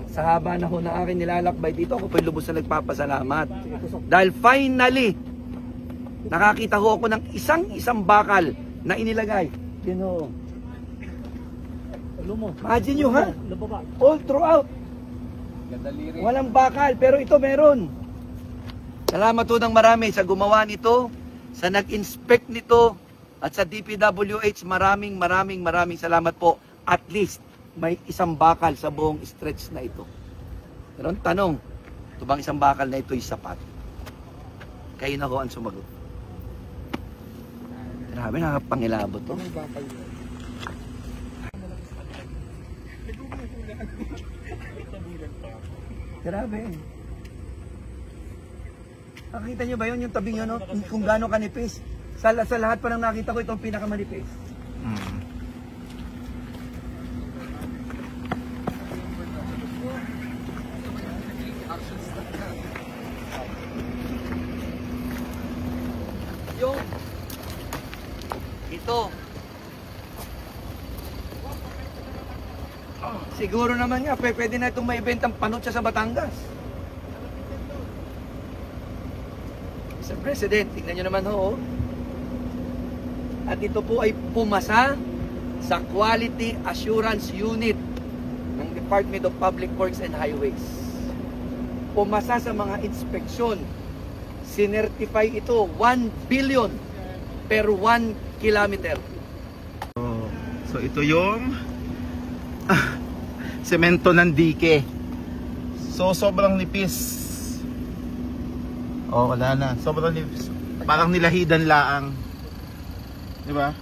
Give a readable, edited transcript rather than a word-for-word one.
Sa haba na ho na akin nilalakbay dito, ako po'y lubos na nagpapasalamat. Dahil finally, nakakita ho ako ng isang bakal na inilagay. Yun ho. Imagine nyo ha? All throughout. Walang bakal, pero ito meron. Salamat ho ng marami sa gumawa nito, sa nag-inspect nito, at sa DPWH, maraming salamat po. At least, may isang bakal sa buong stretch na ito. Pero ang tanong, ito bang isang bakal na ito'y sapat? Kayo na ho ang sumagot. Grabe, nakapangilabot to. Grabe. Nakita nyo ba yun, yung tabing yun, no? Kung gaano kanipis? Sa lahat pa lang nakita ko, itong pinakamanipis. Yung ito. Siguro naman nga, pwede na itong maibentang panutsa sa Batangas. Mr. President, tingnan nyo naman ho. At ito po ay pumasa sa Quality Assurance Unit ng Department of Public Works and Highways. Pumasa sa mga inspeksyon. Sinertify ito 1 billion per 1 kilometer. So ito yung semento ng dike. So sobrang nipis. Wala na. Sobrang nipis. Parang nilahidan laang. Di ba?